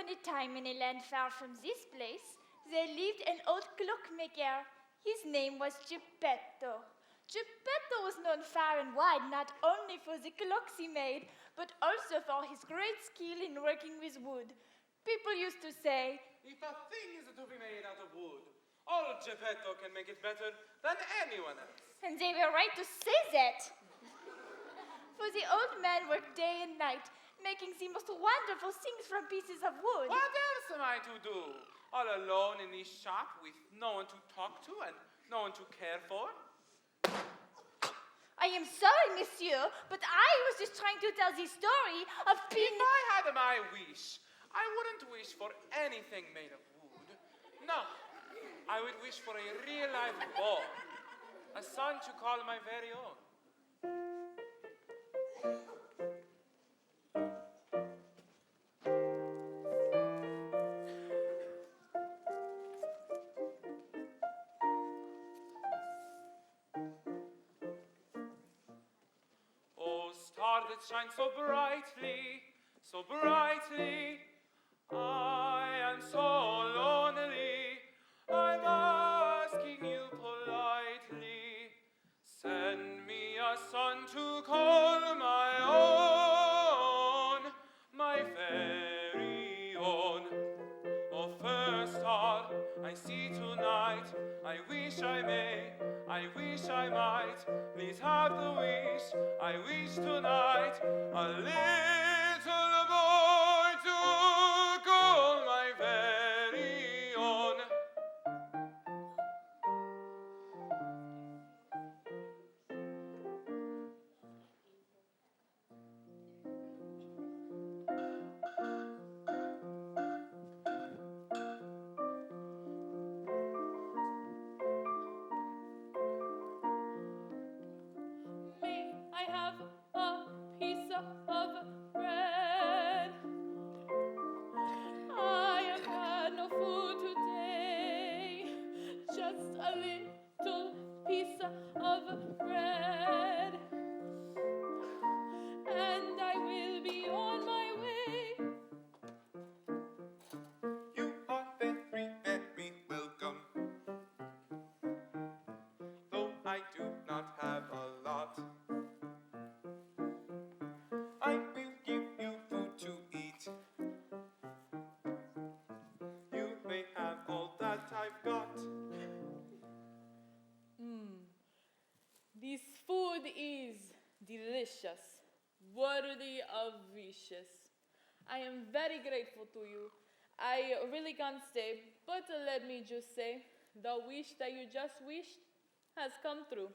upon a time in a land far from this place, there lived an old clockmaker. His name was Geppetto. Geppetto was known far and wide not only for the clocks he made, but also for his great skill in working with wood. People used to say, if a thing is to be made out of wood, old Geppetto can make it better than anyone else. And they were right to say that. For the old man worked day and night, making the most wonderful things from pieces of wood. What else am I to do? All alone in this shop with no one to talk to and no one to care for? I am sorry, monsieur, but I was just trying to tell the story of If I had my wish, I wouldn't wish for anything made of wood. No, I would wish for a real live boy, a son to call my very own. That shines so brightly, so brightly. I am so lonely. I'm asking you politely. Send me a son to call my own, my very own. Oh, first star I see tonight. I wish I may, I wish I might. Please have the wish, I wish tonight. A little boy to call my very own. This food is delicious, worthy of wishes. I am very grateful to you. I really can't stay, but let me just say, the wish that you just wished has come true.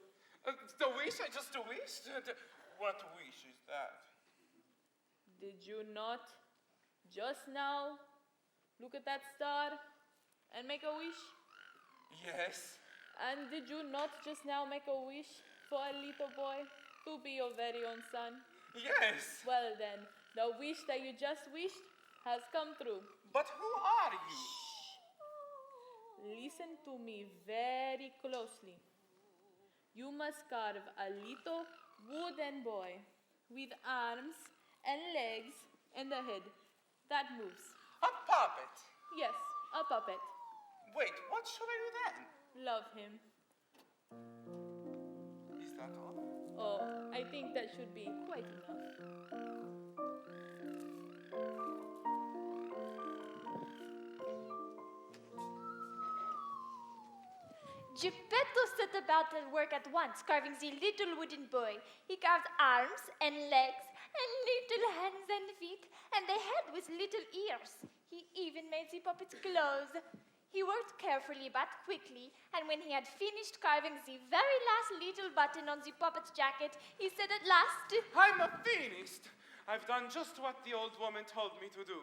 The wish I just wished? What wish is that? Did you not just now look at that star and make a wish? Yes. And did you not just now make a wish for a little boy to be your very own son? Yes. Well then, the wish that you just wished has come true. But who are you? Listen to me very closely. You must carve a little wooden boy with arms and legs and a head that moves. A puppet? Yes, a puppet. Wait, what should I do then? Love him. Is that all? Oh, I think that should be quite enough. Geppetto set about the work at once, carving the little wooden boy. He carved arms and legs and little hands and feet, and a head with little ears. He even made the puppet's clothes. He worked carefully but quickly, and when he had finished carving the very last little button on the puppet's jacket, he said at last, I'm finished. I've done just what the old woman told me to do.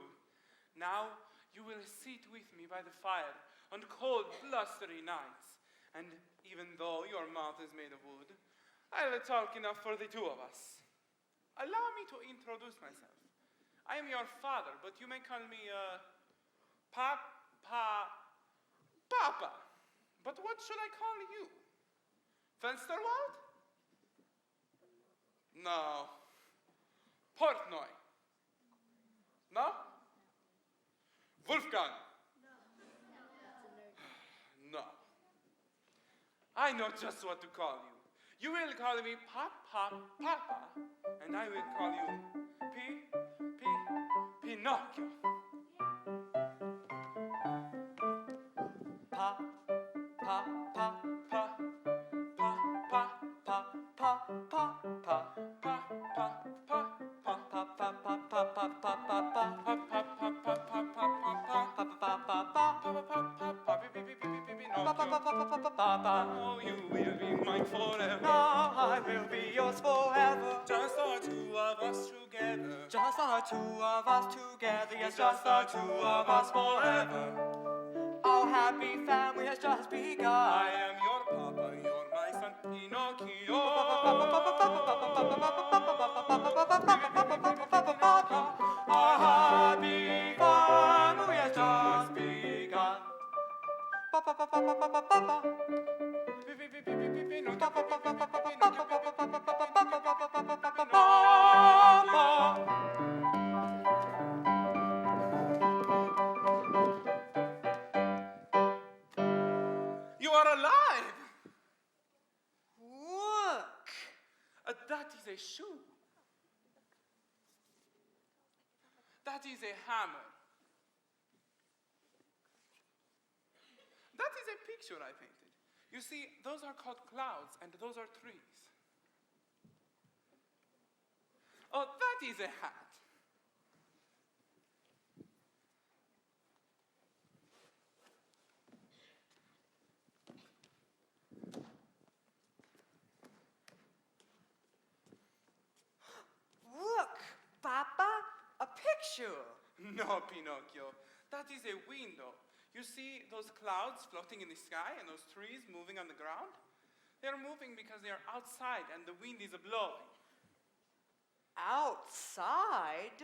Now you will sit with me by the fire on cold, blustery nights. And even though your mouth is made of wood, I'll talk enough for the two of us. Allow me to introduce myself. I am your father, but you may call me, Papa. But what should I call you? Fensterwald? No. Portnoy? No? Wolfgang. No. I know just what to call you. You will call me Papa, and I will call you Pinocchio. Pa, pa, pa, Pa, pa, pa, pa, pa, pa, pa, pa, pa, pa, pa, pa, pa, pa, pa, pa, pa, pa, oh, you will be mine forever. now I will be yours forever. Just the two of us together. Just the two of us together. Yes, It's just the two of us forever. Our happy family has just begun. I am your papa, you're my son, Pinocchio. Our happy family has just begun. You are alive! Look! That is a shoe. That is a hammer. That is a picture I painted. You see, those are called clouds, and those are trees. Oh, that is a hat. Look, Papa, a picture. No, Pinocchio, that is a window. You see those clouds floating in the sky and those trees moving on the ground? They are moving because they are outside and the wind is blowing. Outside?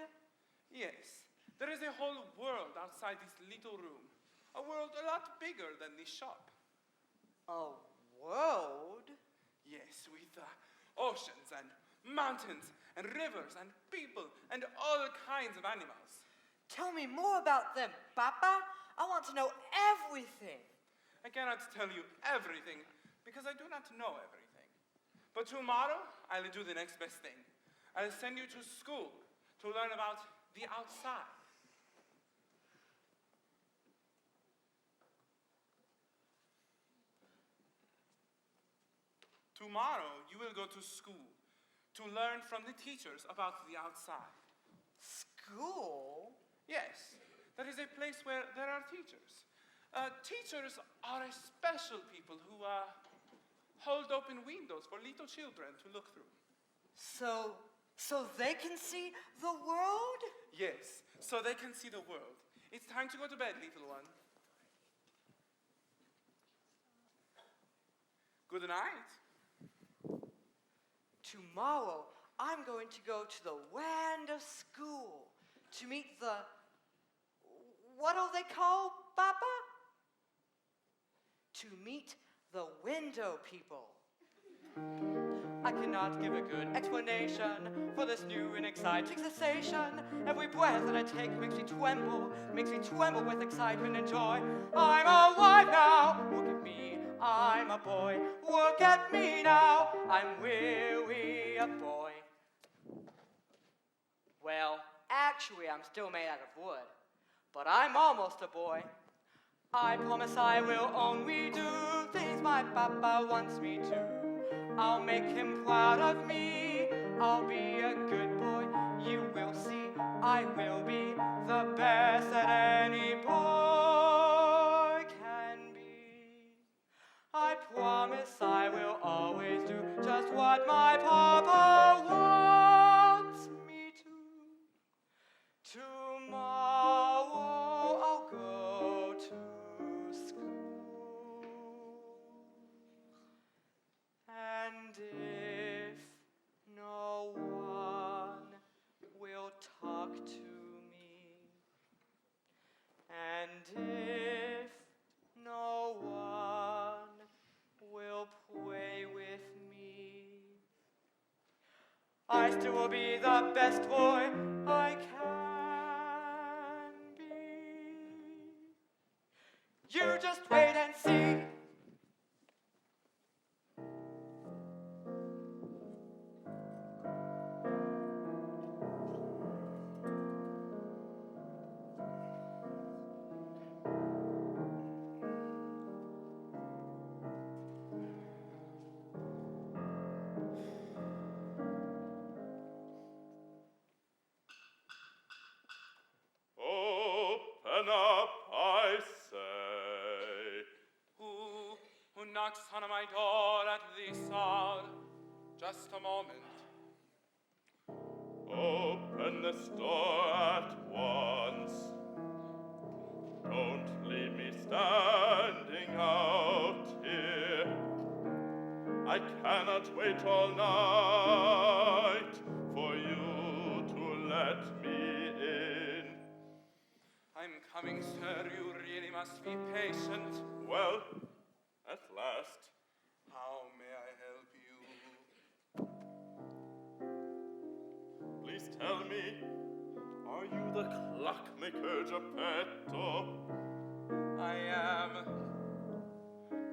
Yes, there is a whole world outside this little room. A world a lot bigger than this shop. A world? Yes, with oceans and mountains and rivers and people and all kinds of animals. Tell me more about them, Papa. I want to know everything. I cannot tell you everything because I do not know everything. But tomorrow, I'll do the next best thing. I'll send you to school to learn about the outside. Tomorrow, you will go to school to learn from the teachers about the outside. School? Yes, that is a place where there are teachers. Teachers are a special people who hold open windows for little children to look through. So they can see the world? Yes, so they can see the world. It's time to go to bed, little one. Good night. Tomorrow, I'm going to go to the land of school to meet the... What are they called, Papa? To meet the window people. I cannot give a good explanation for this new and exciting sensation. Every breath that I take makes me tremble with excitement and joy. I'm alive now, look at me, I'm a boy. Look at me now, I'm really a boy. Well, actually, I'm still made out of wood, but I'm almost a boy. I promise I will only do things my papa wants me to. I'll make him proud of me. I'll be a good boy. You will see I will be the best that any boy can be. I promise I will always do just what my papa wants me to. Tomorrow I'll go to school. And if no one will talk to me, and if no one will play with me, I still will be the best boy I can be. knocks on my door at this hour. Just a moment. Open this door at once. Don't leave me standing out here. I cannot wait all night for you to let me in. I'm coming, sir. You really must be patient. Well, at last. How may I help you? Please tell me, are you the clockmaker Geppetto? I am.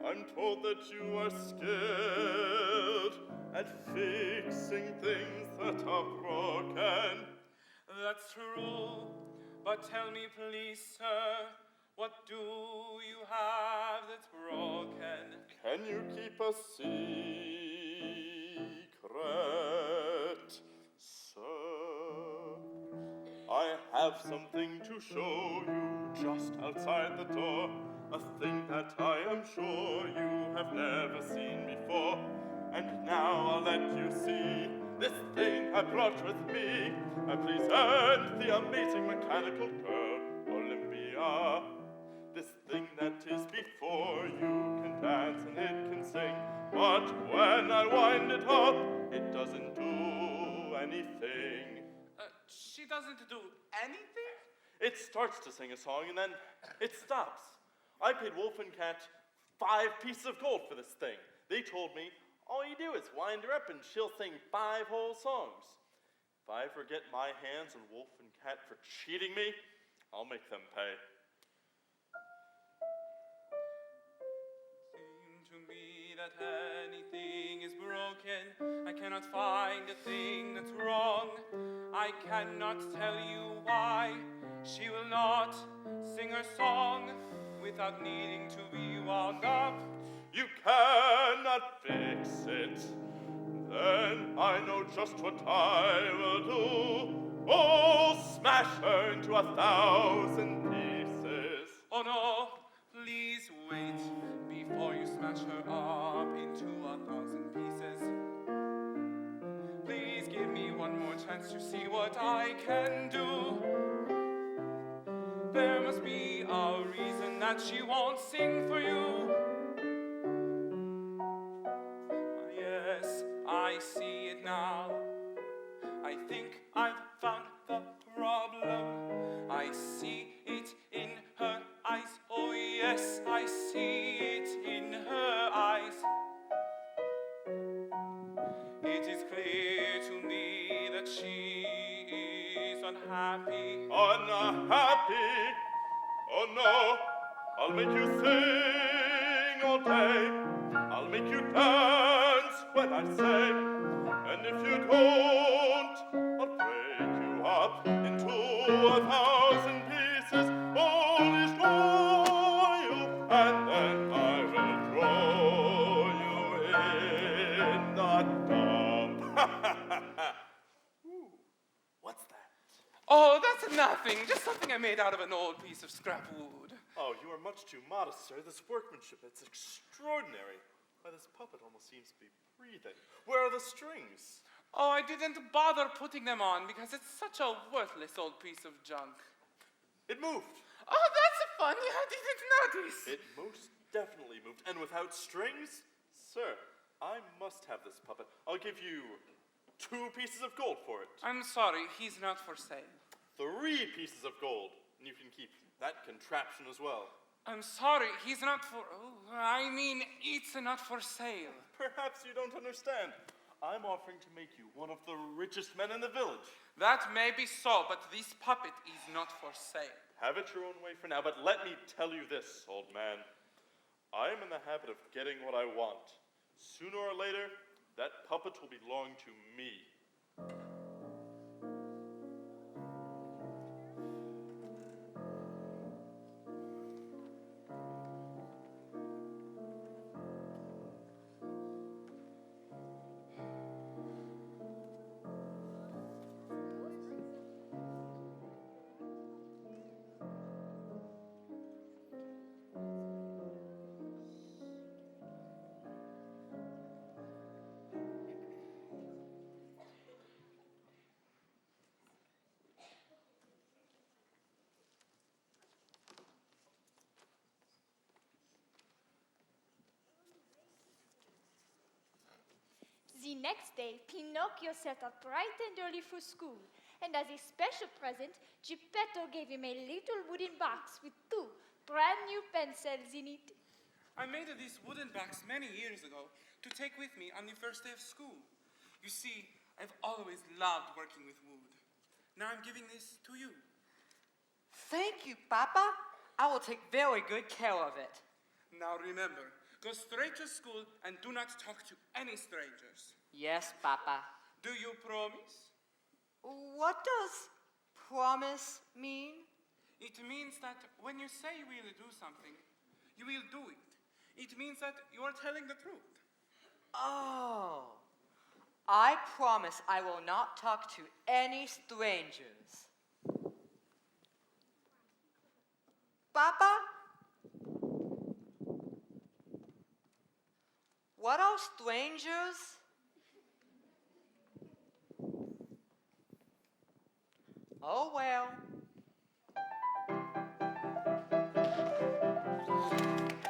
I'm told that you are skilled at fixing things that are broken. That's true. But tell me, please, sir, what do you have that's broken? Can you keep a secret, sir? I have something to show you just outside the door. A thing that I am sure you have never seen before. And now I'll let you see this thing I brought with me. I present the amazing mechanical girl, Olympia. This thing that is before you can dance and it can sing. But when I wind it up, it doesn't do anything. She doesn't do anything? It starts to sing a song and then it stops. I paid Wolf and Cat 5 pieces of gold for this thing. They told me, all you do is wind her up and she'll sing 5 whole songs. If I ever get my hands on Wolf and Cat for cheating me, I'll make them pay. Seems to me that anything is broken. I cannot find a thing that's wrong. I cannot tell you why she will not sing her song without needing to be wound up. You cannot fix it. Then I know just what I will do. Oh, smash her into 1,000 pieces. Oh no, please wait before you smash her up into 1,000 pieces. Please give me one more chance to see what I can do. There must be a reason that she won't sing for you. Yes, I see it now. I think I've found the problem. I see it in her eyes. Oh yes, I see it in her eyes. It is clear to me that she is unhappy. Unhappy? Oh no, I'll make you sing all day. I'll make you dance when I say. And if you don't, I'll break you up into 1,000 pieces. All destroy you, and then I will throw you in the dump. Ooh, what's that? Oh, that's nothing. Just something I made out of an old piece of scrap wood. Oh, you are much too modest, sir. This workmanship, it's extraordinary. Why, this puppet almost seems to be breathing. Where are the strings? Oh, I didn't bother putting them on because it's such a worthless old piece of junk. It moved. Oh, that's funny. I didn't notice. It most definitely moved. And without strings? Sir, I must have this puppet. I'll give you 2 pieces of gold for it. I'm sorry. He's not for sale. 3 pieces of gold. And you can keep that contraption as well. I'm sorry. He's not for... Oh, I mean, it's not for sale. Perhaps you don't understand. I'm offering to make you one of the richest men in the village. That may be so, but this puppet is not for sale. Have it your own way for now, but let me tell you this, old man. I am in the habit of getting what I want. Sooner or later, that puppet will belong to me. The next day, Pinocchio set out bright and early for school, and as a special present, Geppetto gave him a little wooden box with 2 brand new pencils in it. I made these wooden bags many years ago to take with me on the first day of school. You see, I've always loved working with wood. Now I'm giving this to you. Thank you, Papa. I will take very good care of it. Now remember, go straight to school and do not talk to any strangers. Yes, Papa. Do you promise? What does promise mean? It means that when you say you will do something, you will do it. It means that you are telling the truth. Oh. I promise I will not talk to any strangers. Papa? What are strangers? Oh well.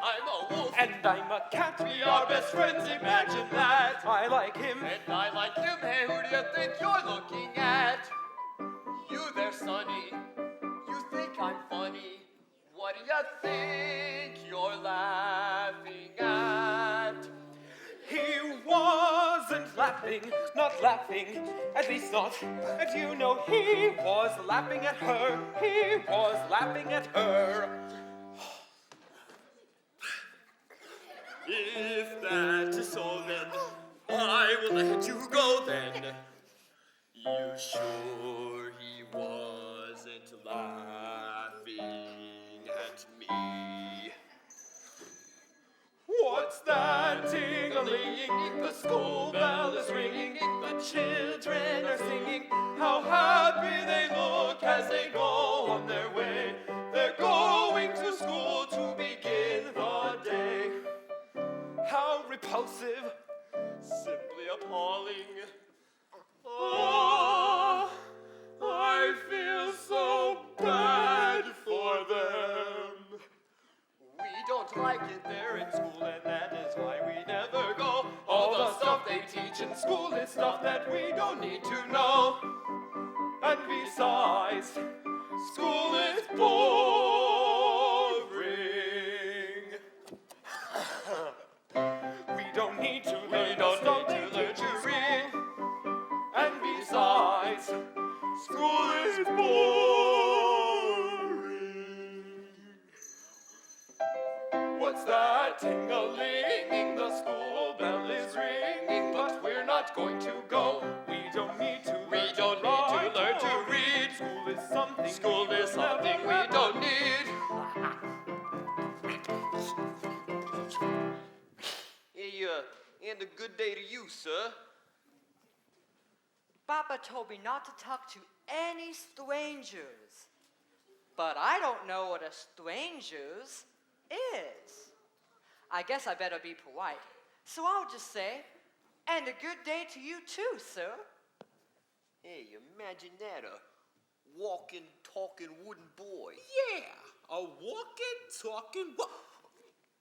I'm a wolf, And I'm a cat, we are best friends, imagine that. I like him. and I like him. Hey, who do you think you're looking at? You there, Sonny. You think I'm funny? What do you think you're laughing at? He wasn't laughing, not laughing, at least not. And you know he was laughing at her, he was laughing at her. If that is so, then I will let you go then. You sure he wasn't laughing at me? What's that ting-a-ling? The school bell is ringing, the children are singing. How happy they look as they go on their way. They're going to school to begin the day. How repulsive, simply appalling. Oh, I feel so bad for them. We don't like it there in school, And that is why we never go. All the stuff they teach in school is stuff that we don't need to know. And besides, school is boring. We don't need to learn the stuff they teach us in. And besides, school is boring. What's that ting-a-ling? The school bell is ringing, but we're not going to go. We don't need to learn to read. School is something we don't need. Hey, and a good day to you, sir. Papa told me not to talk to any strangers. But I don't know what a stranger's is. I guess I better be polite. So I'll just say, and a good day to you too, sir. Hey, imagine that, a walking, talking wooden boy. Yeah, a walking, talking,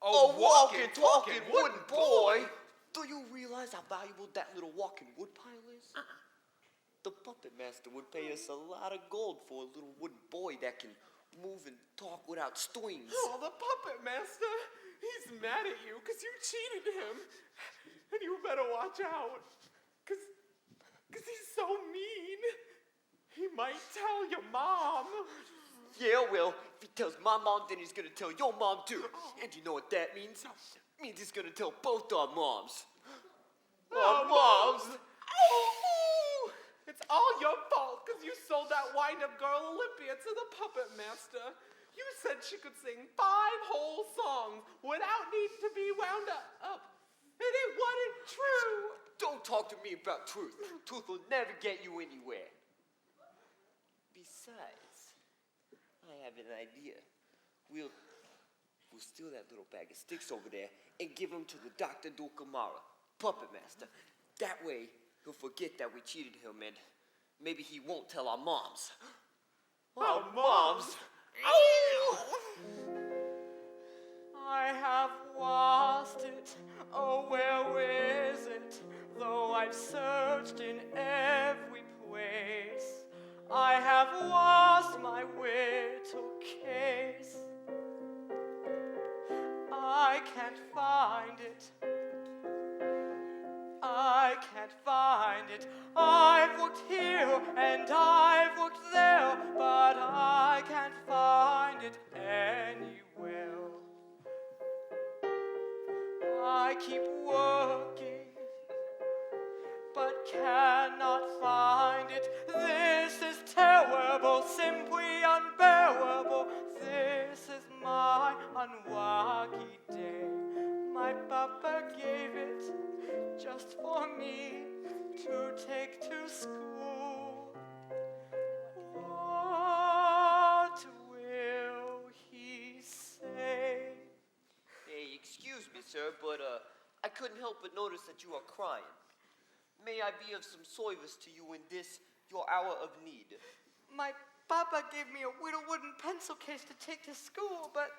A walking, talking wooden boy? Do you realize how valuable that little walking wood pile is? The puppet master would pay us a lot of gold for a little wooden boy that can move and talk without strings. Oh, the puppet master. He's mad at you because you cheated him. And you better watch out. Because he's so mean. He might tell your mom. Yeah, well, if he tells my mom, then he's gonna tell your mom too. And you know what that means? It means he's gonna tell both our moms. Our moms! Oh, it's all your fault because you sold that wind-up girl Olympia to the puppet master. You said she could sing 5 whole songs without needing to be wound up. And it wasn't true. Don't talk to me about truth. Truth will never get you anywhere. Besides, I have an idea. We'll steal that little bag of sticks over there and give them to the Dr. Dulcamara, puppet master. That way, he'll forget that we cheated him and maybe he won't tell our moms. Our moms? I have lost it. Oh, where is it? Though I I've searched in every place. I have washed my little case. I can't find it. I can't find it. I've looked here and I've looked there, but I can't find it anywhere. I keep working, but cannot find it. This is terrible, simply unbearable. This is my unlucky day. My papa gave it just for me to take to school. What will he say? Hey, excuse me, sir, but I couldn't help but notice that you are crying. May I be of some service to you in this, your hour of need? My papa gave me a little wooden pencil case to take to school, but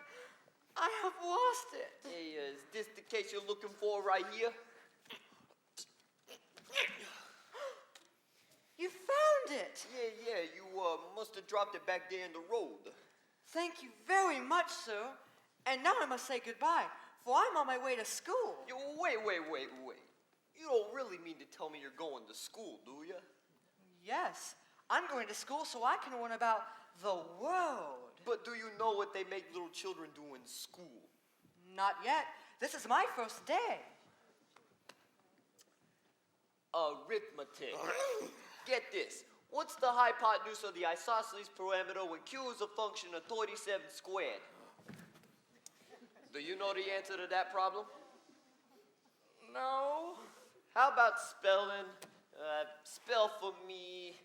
I have lost it. Hey, is this the case you're looking for right here? You found it. Yeah, you must have dropped it back there in the road. Thank you very much, sir. And now I must say goodbye, for I'm on my way to school. Wait. You don't really mean to tell me you're going to school, do you? Yes, I'm going to school so I can learn about the world. But do you know what they make little children do in school? Not yet. This is my first day. Arithmetic. Get this. What's the hypotenuse of the isosceles parameter when Q is a function of 37 squared? Do you know the answer to that problem? No. How about spelling? Spell for me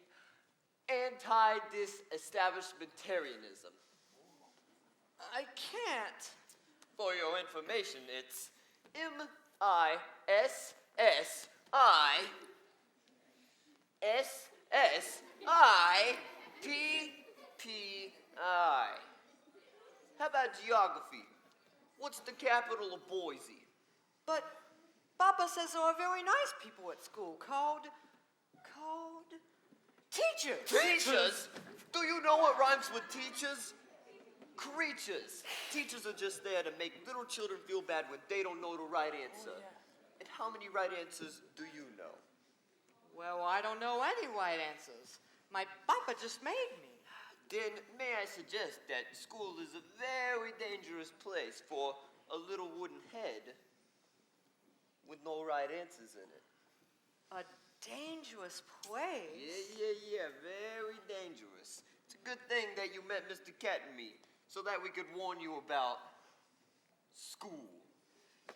anti-disestablishmentarianism. I can't. For your information, it's M-I-S-S-I-S-S-I-P-P-I. How about geography? What's the capital of Boise? But Papa says there are very nice people at school called teachers. Teachers? Do you know what rhymes with teachers? Creatures. Teachers are just there to make little children feel bad when they don't know the right answer. Oh, yeah. And how many right answers do you know? Well, I don't know any right answers. My papa just made me. Then may I suggest that school is a very dangerous place for a little wooden head with no right answers in it. A dangerous place? Yeah, very dangerous. It's a good thing that you met Mr. Cat and me, so that we could warn you about school.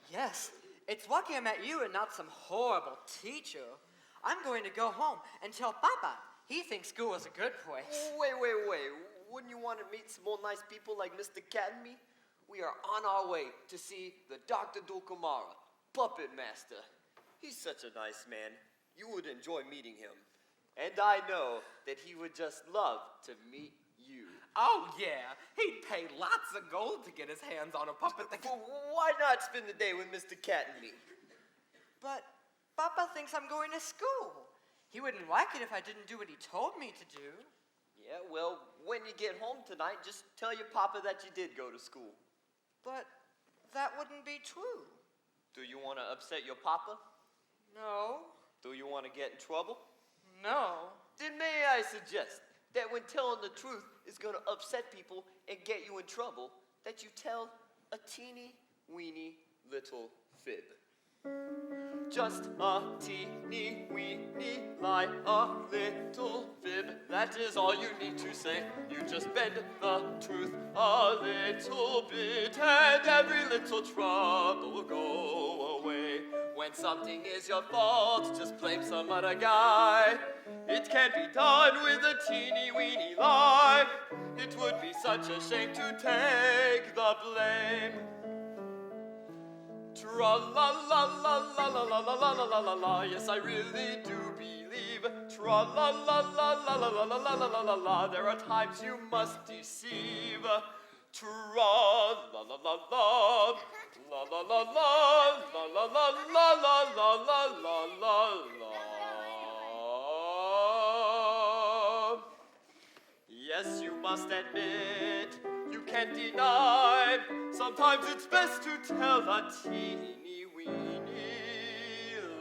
Yes, it's lucky I met you and not some horrible teacher. I'm going to go home and tell Papa he thinks school is a good place. Wait. Wouldn't you want to meet some more nice people like Mr. Cat and me? We are on our way to see the Dr. Dulcamara, puppet master. He's such a nice man. You would enjoy meeting him. And I know that he would just love to meet you. Oh, yeah. He'd pay lots of gold to get his hands on a puppet that Well, why not spend the day with Mr. Cat and me? But Papa thinks I'm going to school. He wouldn't like it if I didn't do what he told me to do. Yeah, well, when you get home tonight, just tell your papa that you did go to school. But that wouldn't be true. Do you want to upset your papa? No. Do you want to get in trouble? No. Then may I suggest that when telling the truth is going to upset people and get you in trouble, that you tell a teeny weeny little fib. Just a teeny weeny lie, a little fib. That is all you need to say. You just bend the truth a little bit, and every little trouble will go away. When something is your fault, just blame some other guy. It can't be done with a teeny weeny lie. It would be such a shame to take the blame. Tra-la-la-la-la-la-la-la-la-la-la-la, yes, I really do believe. Tra-la-la-la-la-la-la-la-la-la-la, there are times you must deceive. Tra-la-la-la-la, la-la-la-la, la-la-la-la-la-la-la-la-la. must admit, you can't deny. Sometimes it's best to tell a teeny weeny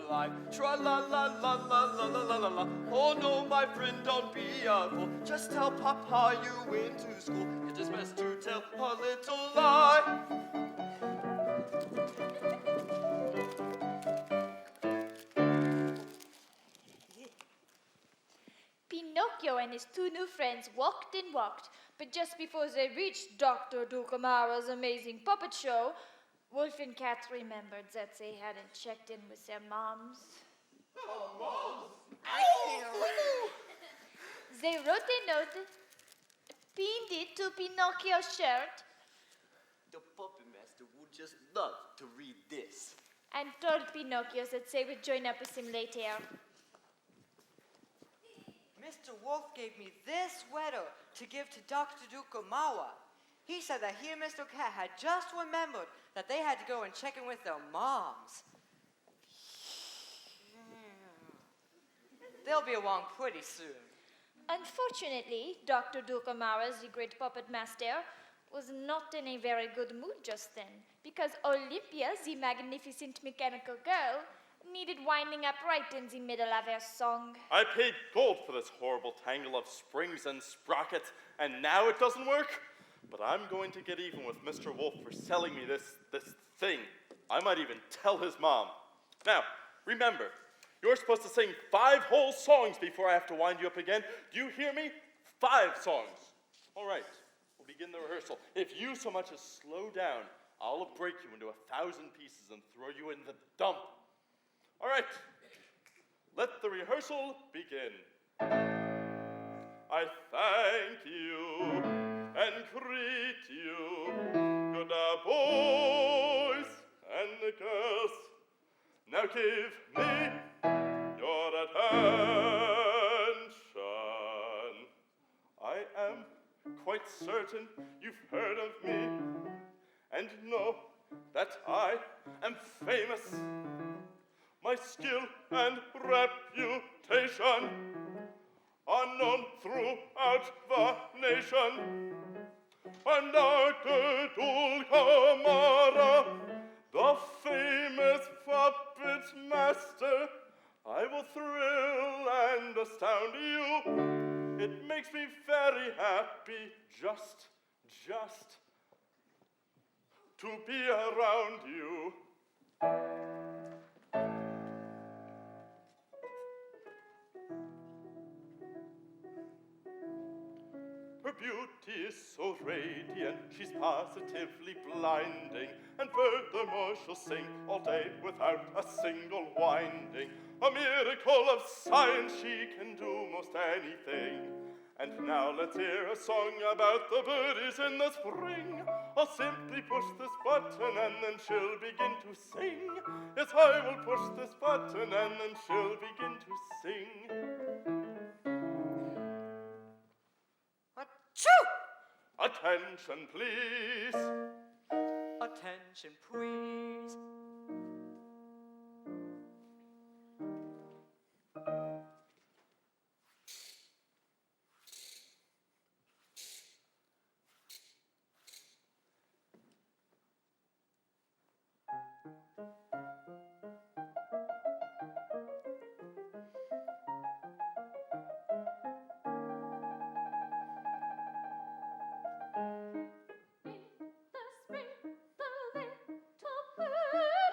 lie. Tra-la-la-la-la-la-la-la-la. Oh no, my friend, don't be a fool. Just tell Papa you went to school. It is best to tell a little lie. Pinocchio and his two new friends walked and walked, but just before they reached Dr. Dulcamara's amazing puppet show, Wolf and Cat remembered that they hadn't checked in with their moms. They wrote a note, pinned it to Pinocchio's shirt, The puppet master would just love to read this. and told Pinocchio that they would join up with him later. Mr. Wolf gave me this sweater to give to Dr. Dulcamara. He said that he and Mr. Cat had just remembered that they had to go and check in with their moms. They'll be along pretty soon. Unfortunately, Dr. Dulcamara, the great puppet master, was not in a very good mood just then, because Olympia, the magnificent mechanical girl, needed winding up right in the middle of her song. I paid gold for this horrible tangle of springs and sprockets, and now it doesn't work? But I'm going to get even with Mr. Wolf for selling me this thing. I might even tell his mom. Now, remember, you're supposed to sing 5 whole songs before I have to wind you up again. Do you hear me? 5 songs. All right, we'll begin the rehearsal. If you so much as slow down, I'll break you into 1,000 pieces and throw you in the dump. All right, let the rehearsal begin. I thank you and greet you, good boys and girls. Now give me your attention. I am quite certain you've heard of me and know that I am famous. My skill and reputation are known throughout the nation. I'm Dr. Dulcamara, the famous puppet master. I will thrill and astound you. It makes me very happy just to be around you. Her beauty is so radiant, she's positively blinding, and furthermore she'll sing all day without a single winding. A miracle of science, she can do most anything. And now let's hear a song about the birdies in the spring. I'll simply push this button and then she'll begin to sing. Yes, I will push this button and then she'll begin to sing. Achoo! Attention, please. Attention, please. In the spring, the little bird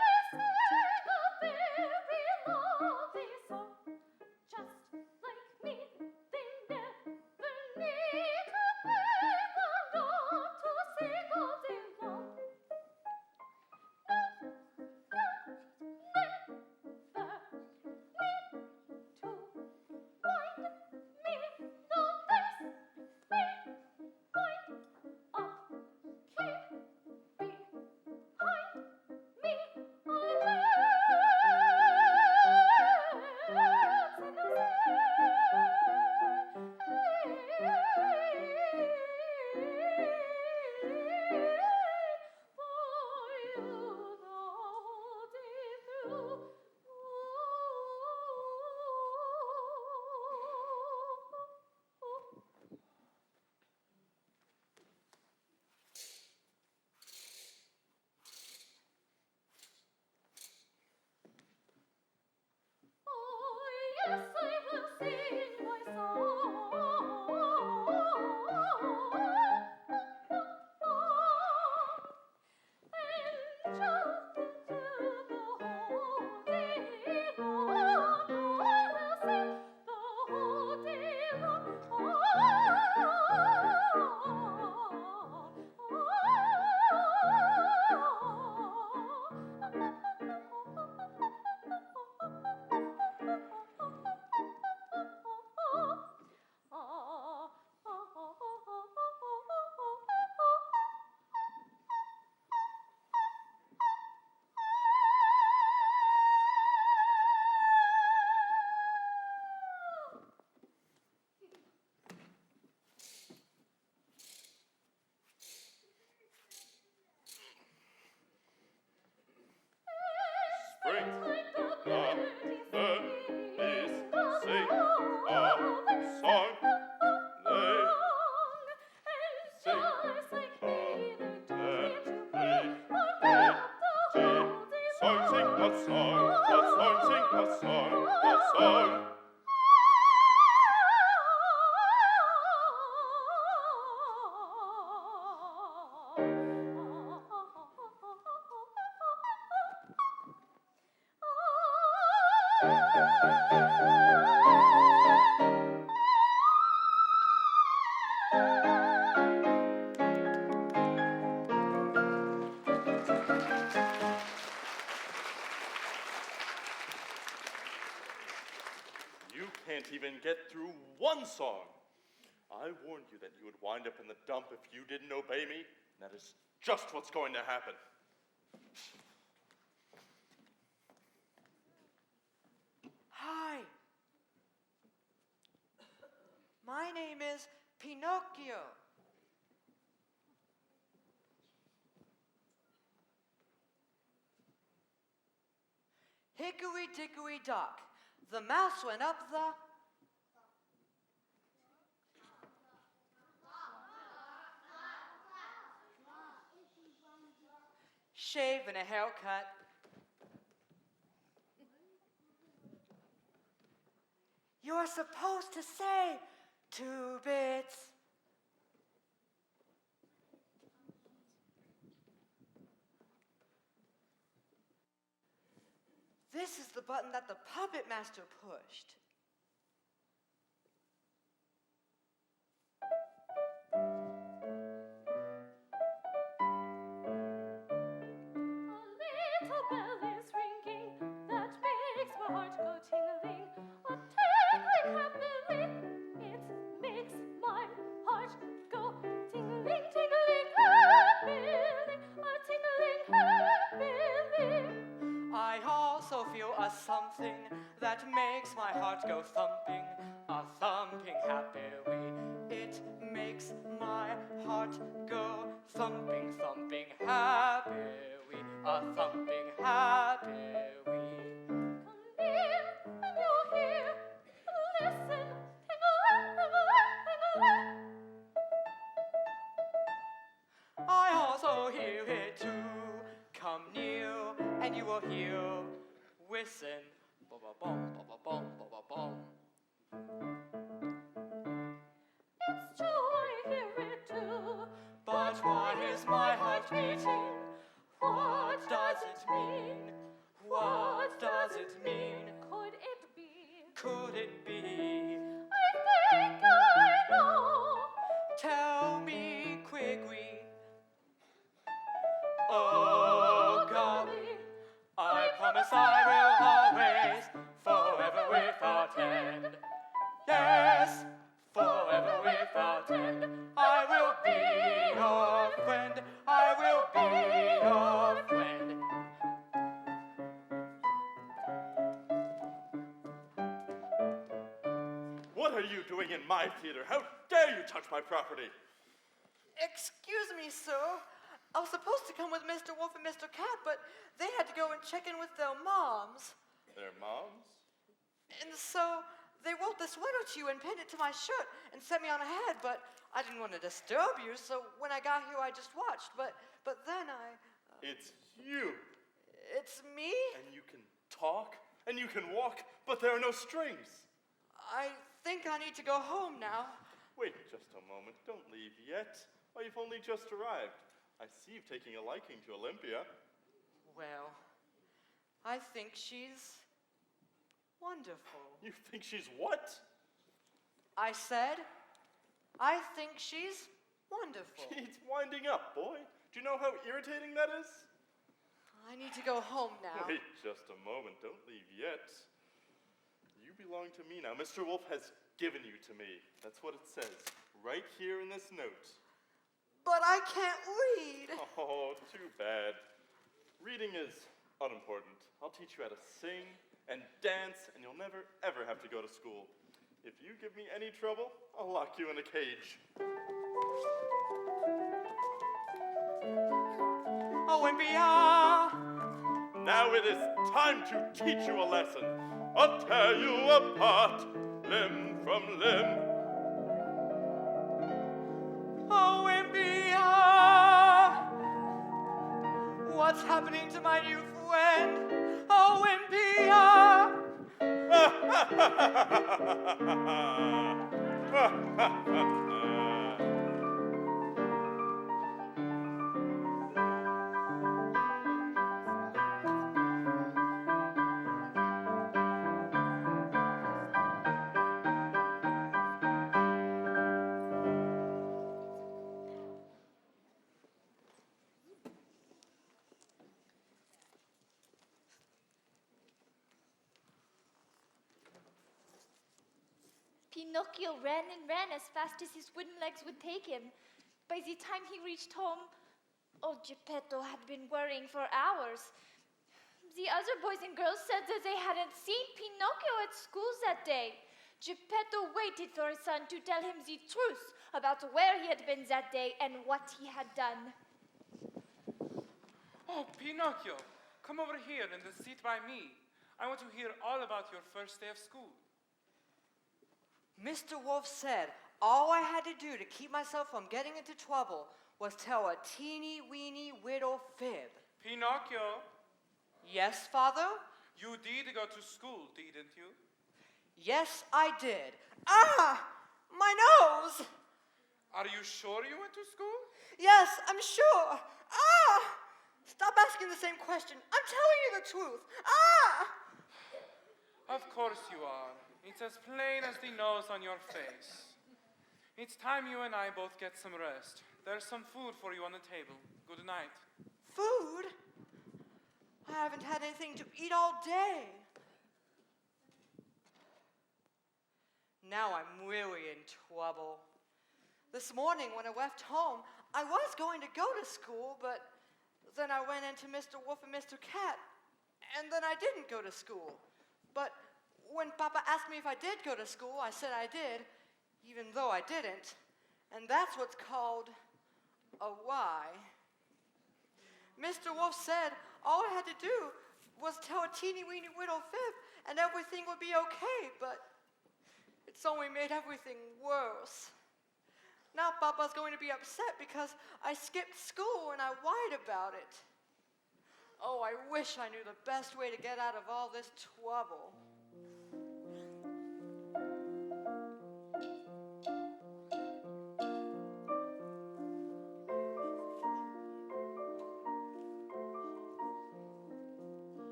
song. They sing. Song, sing a song, sing a song, song. You can't even get through one song. I warned you that you would wind up in the dump if you didn't obey me, and that is just what's going to happen. Hi. My name is Pinocchio. Hickory dickory dock, the mouse went up the... Shave and a haircut. You're supposed to say 2 bits. This is the button that the puppet master pushed. A little bell is ringing that makes my heart go tingling. A tingling happily, it makes my heart go tingling, tingling happily. A tingling happily. I also feel a something that makes my heart go thumping, a thumping happily. It makes my heart go thumping, thumping happily, a thumping happily. Come near and you'll hear. Listen, tingling, tingling, tingling. I also hear it too. Come near and you will hear. Listen, ba-ba-bum, ba-ba-bum, ba-ba-bum. It's true, I hear it too. But why is my heart beating? What does it mean? What does it mean? Could it be? Could it be? I think I know. Tell me quickly. Oh, golly, I promise I will always, forever without end. Yes, forever without end. I will be your friend. I will be your friend. What are you doing in my theater? How dare you touch my property? Excuse me, sir. I was supposed to come with Mr. Wolf and Mr. Cat, but they had to go and check in with their moms. Their moms? And so they wrote this letter to you and pinned it to my shirt and sent me on ahead, but I didn't want to disturb you, so when I got here I just watched, but then I... It's you. It's me? And you can talk, and you can walk, but there are no strings. I think I need to go home now. Wait just a moment. Don't leave yet. Why, you've only just arrived. I see you've taken a liking to Olympia. Well, I think she's wonderful. You think she's what? I said, I think she's wonderful. She's winding up, boy. Do you know how irritating that is? I need to go home now. Wait just a moment. Don't leave yet. You belong to me now. Mr. Wolf has given you to me. That's what it says, right here in this note. But I can't read. Oh, too bad. Reading is unimportant. I'll teach you how to sing and dance, and you'll never, ever have to go to school. If you give me any trouble, I'll lock you in a cage. Olympia! Now it is time to teach you a lesson. I'll tear you apart, limb from limb. Olympia! What's happening to my new friend? Olympia! Pinocchio ran and ran as fast as his wooden legs would take him. By the time he reached home, old Geppetto had been worrying for hours. The other boys and girls said that they hadn't seen Pinocchio at school that day. Geppetto waited for his son to tell him the truth about where he had been that day and what he had done. Oh, Pinocchio, come over here and sit by me. I want to hear all about your first day of school. Mr. Wolf said all I had to do to keep myself from getting into trouble was tell a teeny-weeny little fib. Pinocchio, Yes, Father? you did go to school, didn't you? Yes, I did. Ah! My nose! Are you sure you went to school? Yes, I'm sure. Ah! Stop asking the same question. I'm telling you the truth. Ah! Of course you are. It's as plain as the nose on your face. It's time you and I both get some rest. There's some food for you on the table. Good night. Food? I haven't had anything to eat all day. Now I'm really in trouble. This morning when I left home, I was going to go to school, but then I went into Mr. Wolf and Mr. Cat, and then I didn't go to school. But when Papa asked me if I did go to school, I said I did, even though I didn't. And that's what's called a lie. Mr. Wolf said all I had to do was tell a teeny-weeny little fib and everything would be okay, but it's only made everything worse. Now Papa's going to be upset because I skipped school and I lied about it. Oh, I wish I knew the best way to get out of all this trouble.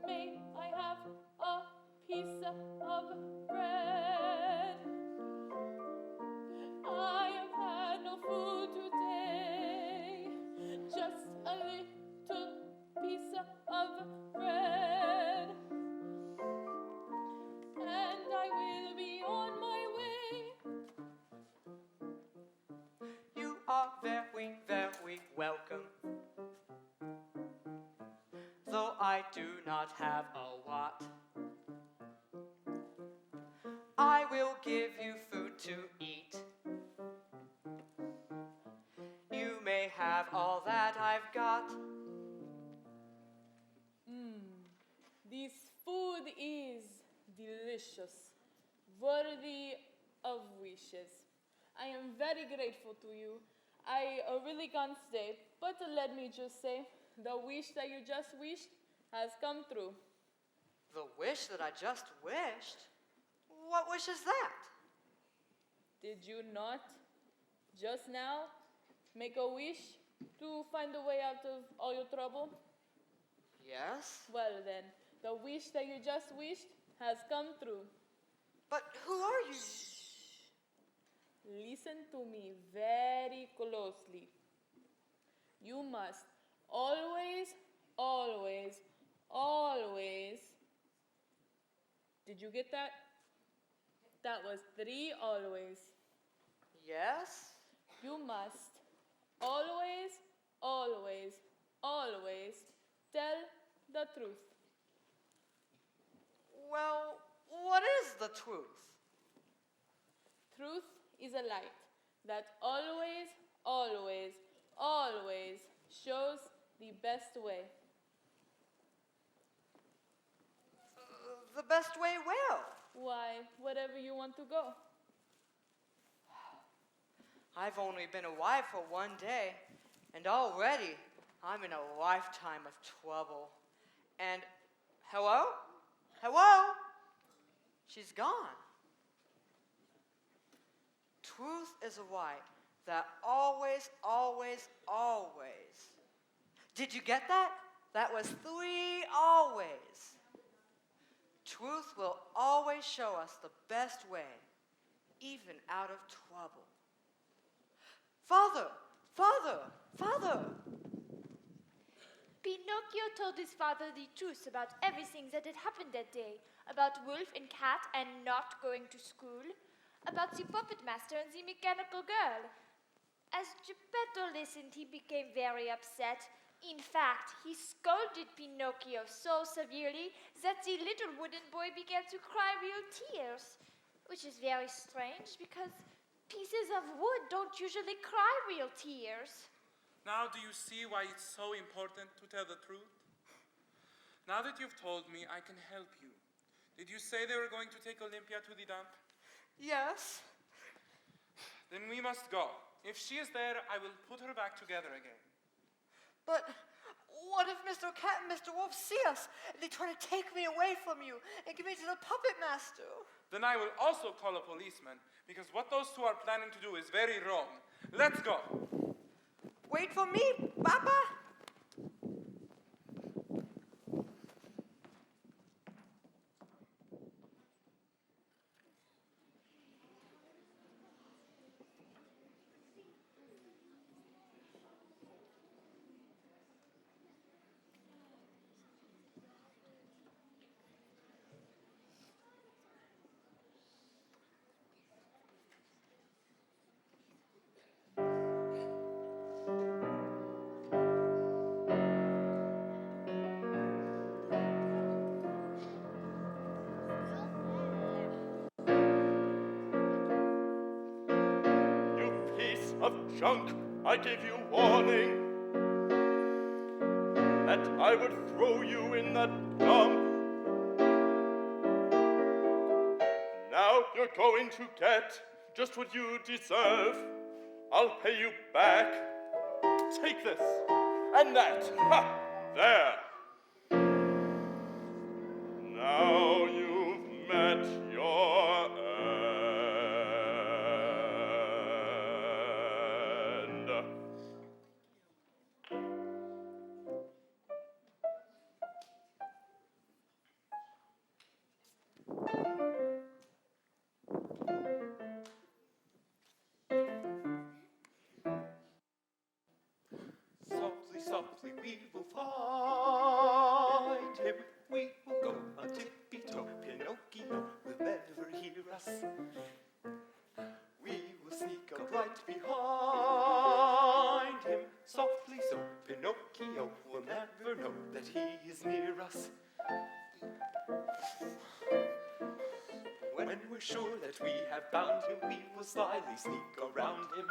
May I have a piece of bread? I have had no food today, just a little piece of bread, and I will be on my way. You are very, very welcome. Though I do not have a lot, I will give you food to eat. You may have all that I've got. This food is delicious, worthy of wishes. I am very grateful to you. I really can't stay, but let me just say, the wish that you just wished has come true. The wish that I just wished? What wish is that? Did you not, just now, make a wish to find a way out of all your trouble? Yes? Well then, the wish that you just wished has come true. But who are you? Listen to me very closely. You must always, always, always. Did you get that? That was 3 always. Yes? You must always, always, always tell the truth. Well, what is the truth? Truth is a light that always, always, always shows the best way. the best way will. Why, wherever you want to go. I've only been a wife for one day, and already I'm in a lifetime of trouble. And hello? Hello? She's gone. Truth is a right that always, always, always. Did you get that? That was 3 always. Truth will always show us the best way, even out of trouble. Father, father, father. Pinocchio told his father the truth about everything that had happened that day, about Wolf and Cat and not going to school, about the puppet master and the mechanical girl. As Geppetto listened, he became very upset. In fact, he scolded Pinocchio so severely that the little wooden boy began to cry real tears, which is very strange because pieces of wood don't usually cry real tears. Now do you see why it's so important to tell the truth? Now that you've told me, I can help you. Did you say they were going to take Olympia to the dump? Yes. Then we must go. If she is there, I will put her back together again. But what if Mr. Cat and Mr. Wolf see us and they try to take me away from you and give me to the puppet master? Then I will also call a policeman, because what those two are planning to do is very wrong. Let's go. Wait for me, Papa. Of junk, I give you warning that I would throw you in the dump. Now you're going to get just what you deserve. I'll pay you back. Take this and that. Ha! There. Now you've met your end. Softly, softly we will find him. We will go on tippy-toe. Pinocchio will never hear us. We will sneak up right behind him. Softly so Pinocchio will never know that he is near us. When we're sure that we have found him, we will slyly sneak around him.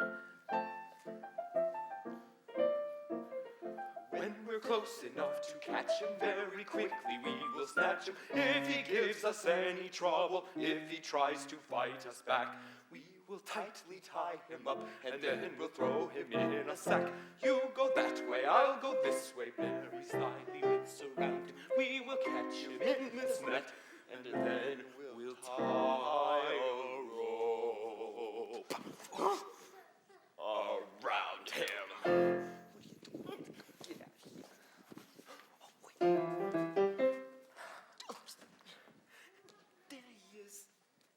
When we're close enough to catch him very quickly, we will snatch him. If he gives us any trouble, if he tries to fight us back, we will tightly tie him up, and then we'll throw him in a sack. You go that way, I'll go this way, very slyly let's around him. We will catch him in this net, and then we'll tie a rope around him. There he is.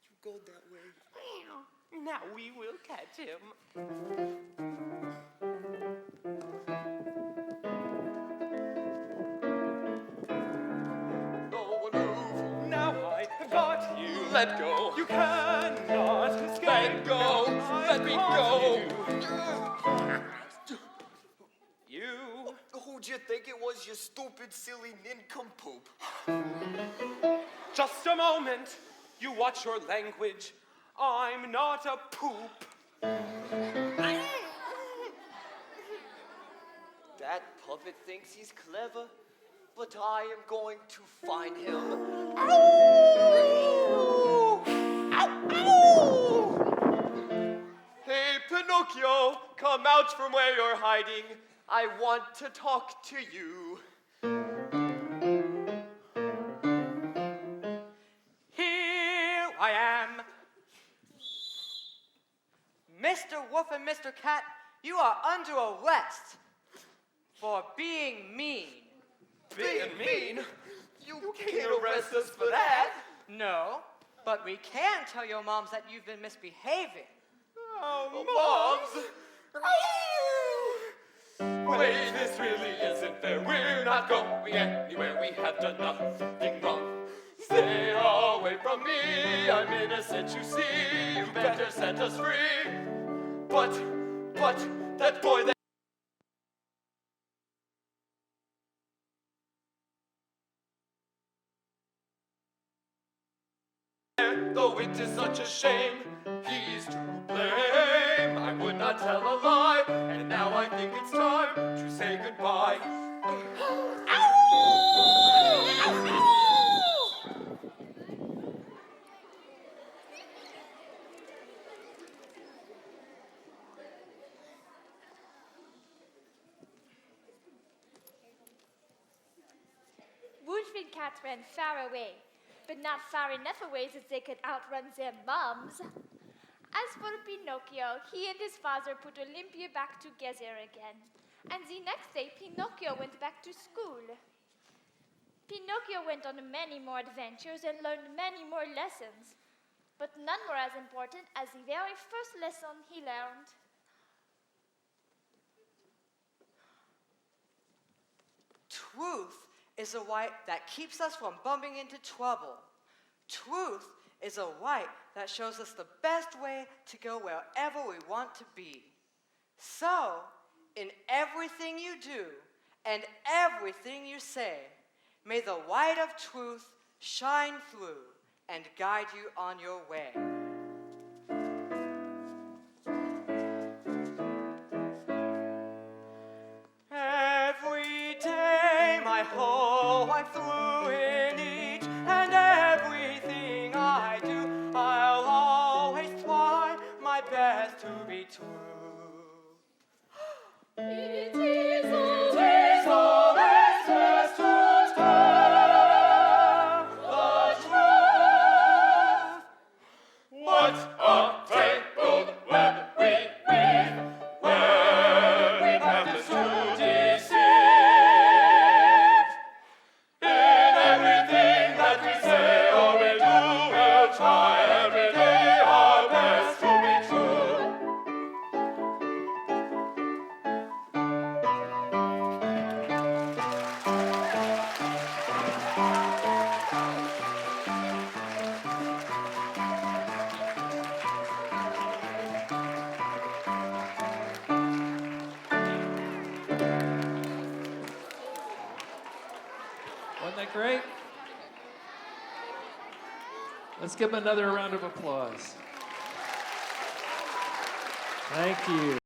You go that way. Now we will catch him. No one move. Now I have got you. Let go. You cannot escape. Let go. Let me go. You. Who'd you think it was, you stupid, silly nincompoop? Just a moment. You watch your language. I'm not a poop. That puppet thinks he's clever. but I am going to find him. Ow! Ow! Ow! Hey, Pinocchio, come out from where you're hiding. I want to talk to you. Here I am. Mr. Wolf and Mr. Cat, you are under arrest for being mean. Being mean? You can't arrest us for that. No, but we can tell your moms that you've been misbehaving. Oh, Moms! Wait, this really isn't fair. We're not going anywhere. We have done nothing wrong. Stay away from me. I'm innocent, you see. You better set us free. But, that boy there. Though it is such a shame, he's to blame. I would not tell a lie, and now I think it's time to say goodbye. Wolf and Cat ran far away, but not far enough away that they could outrun their moms. As for Pinocchio, he and his father put Olympia back together again. And the next day, Pinocchio went back to school. Pinocchio went on many more adventures and learned many more lessons, but none were as important as the very first lesson he learned. Truth is a light that keeps us from bumping into trouble. Truth is a light that shows us the best way to go wherever we want to be. So, in everything you do and everything you say, may the light of truth shine through and guide you on your way. Every day my whole life through in each and everything I do, I'll always try my best to be true. It is always best to tell the truth. What a tangled web we weave when we practice to deceive. In everything that we say or we do, we'll try every day our best to be true. Wasn't that great? Let's give them another round of applause. Thank you.